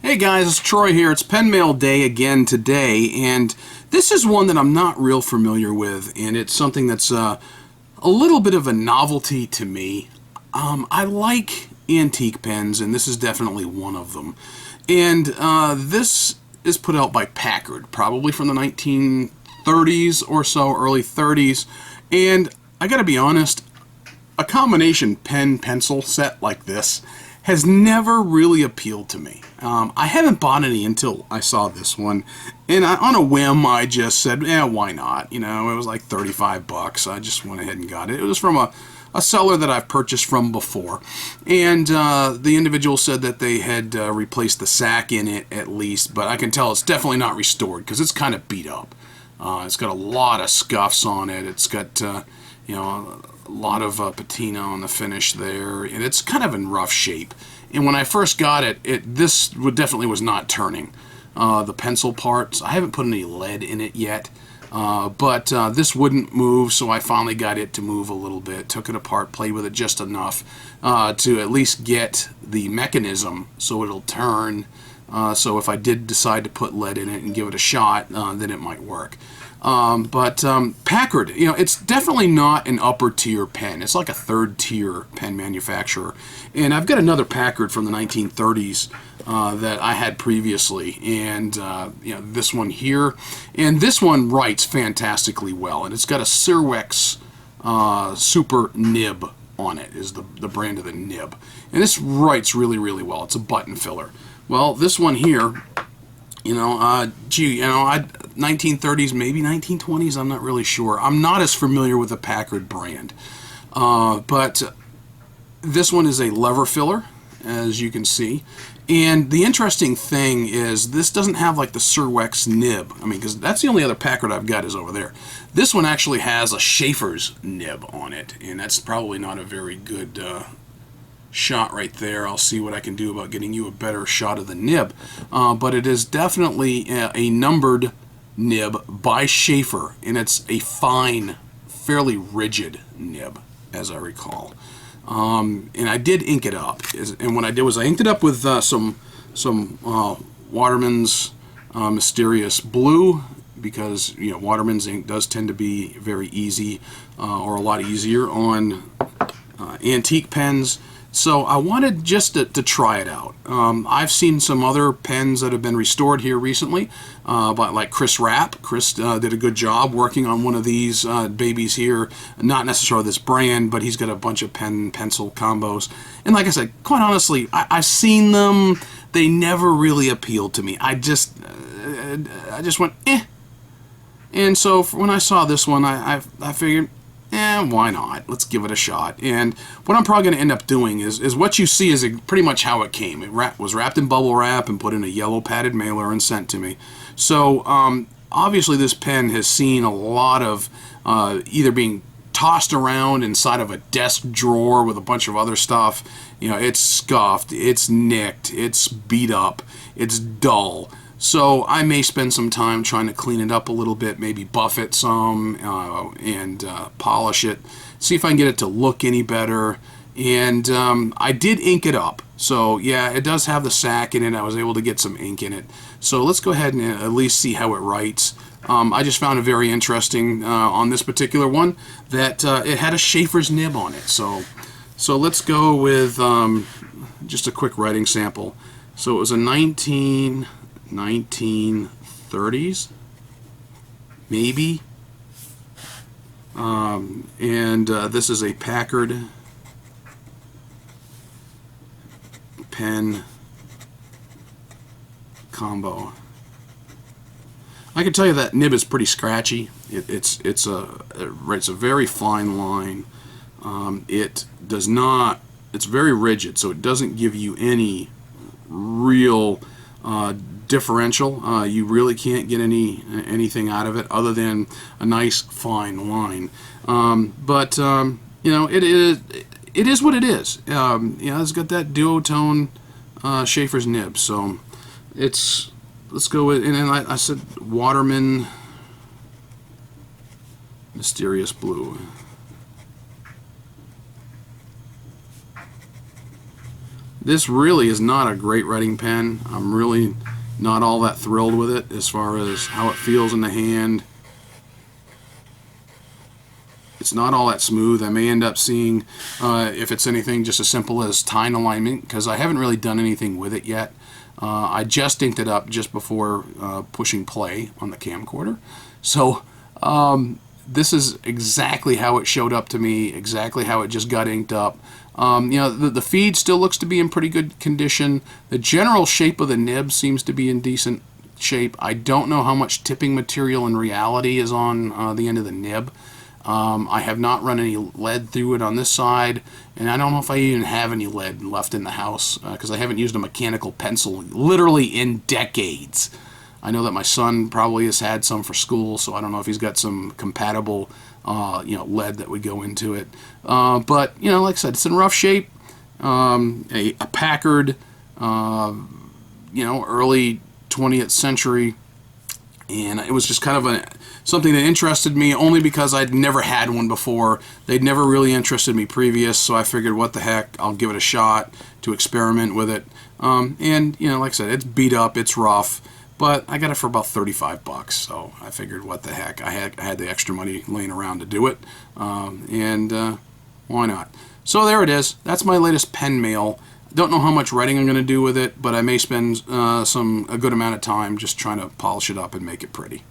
Hey guys, it's Troy here. It's Pen Mail Day again today, and this is one that I'm not real familiar with, and it's something that's a little bit of a novelty to me. I like antique pens, and this is definitely one of them. And this is put out by Packard, probably from the 1930s or so, early 30s. And I gotta be honest, a combination pen-pencil set like this has never really appealed to me. I haven't bought any until I saw this one, and on a whim I just said, why not? You know, it was like 35 bucks. I just went ahead and got it. It was from a seller that I've purchased from before, and the individual said that they had replaced the sack in it at least, but I can tell it's definitely not restored because it's kind of beat up. It's got a lot of scuffs on it. It's got you know, a lot of patina on the finish there, and it's kind of in rough shape. And when I first got it, this definitely was not turning. The pencil parts, I haven't put any lead in it yet, but this wouldn't move, so I finally got it to move a little bit, took it apart, played with it just enough to at least get the mechanism so it'll turn, so if I did decide to put lead in it and give it a shot, then it might work. But Packard, you know, it's definitely not an upper tier pen. It's like a third tier pen manufacturer. And I've got another Packard from the 1930s that I had previously, and you know, this one here, and this one writes fantastically well, and it's got a Cerwex Super Nib on it, is the brand of the nib, and this writes really, really well. It's a button filler. Well, this one here, you know, 1930s, maybe 1920s, I'm not really sure. I'm not as familiar with the Packard brand. But this one is a lever filler, as you can see. And the interesting thing is this doesn't have like the Cerwex nib. I mean, because that's the only other Packard I've got is over there. This one actually has a Schaefer's nib on it, and that's probably not a very good shot right there. I'll see what I can do about getting you a better shot of the nib, but it is definitely a numbered nib by Schaefer, and it's a fine, fairly rigid nib, as I recall. And I did ink it up, and what I did was I inked it up with some Waterman's Mysterious Blue, because you know, Waterman's ink does tend to be very easy, or a lot easier on antique pens. So I wanted just to try it out. I've seen some other pens that have been restored here recently, by like Chris Rapp. Chris did a good job working on one of these babies here. Not necessarily this brand, but he's got a bunch of pen-pencil combos. And like I said, quite honestly, I've seen them. They never really appealed to me. I just went, eh. And so when I saw this one, I figured, why not? Let's give it a shot. And what I'm probably going to end up doing is what you see is pretty much how it came. It was wrapped in bubble wrap and put in a yellow padded mailer and sent to me. So obviously this pen has seen a lot of either being tossed around inside of a desk drawer with a bunch of other stuff. You know, it's scuffed, it's nicked, it's beat up, it's dull. So I may spend some time trying to clean it up a little bit, maybe buff it some and polish it, see if I can get it to look any better. And I did ink it up. So yeah, it does have the sack in it. I was able to get some ink in it. So let's go ahead and at least see how it writes. I just found it very interesting on this particular one that it had a Schaefer's nib on it. So let's go with just a quick writing sample. So it was a 1930s, maybe, and this is a Packard pen combo. I can tell you that nib is pretty scratchy. It's a very fine line. It does not. It's very rigid, so it doesn't give you any real differential. You really can't get anything out of it other than a nice fine line. But you know, it is what it is. You know, it's got that duotone Schaefer's nib. So let's go with, and then I said Waterman Mysterious Blue. This really is not a great writing pen. I'm really not all that thrilled with it as far as how it feels in the hand. It's not all that smooth. I may end up seeing, if it's anything just as simple as tine alignment, because I haven't really done anything with it yet. I just inked it up just before pushing play on the camcorder. So this is exactly how it showed up to me, exactly how it just got inked up. The feed still looks to be in pretty good condition. The general shape of the nib seems to be in decent shape. I don't know how much tipping material in reality is on the end of the nib. I have not run any lead through it on this side, and I don't know if I even have any lead left in the house because I haven't used a mechanical pencil literally in decades. I know that my son probably has had some for school, so I don't know if he's got some compatible lead that would go into it. But like I said, it's in rough shape. A Packard, early 20th century. And it was just kind of something that interested me only because I'd never had one before. They'd never really interested me previous, so I figured, what the heck, I'll give it a shot to experiment with it. And like I said, it's beat up, it's rough, but I got it for about 35 bucks, so I figured, what the heck, I had the extra money laying around to do it, and why not? So there it is. That's my latest pen mail. Don't know how much writing I'm going to do with it, but I may spend a good amount of time just trying to polish it up and make it pretty.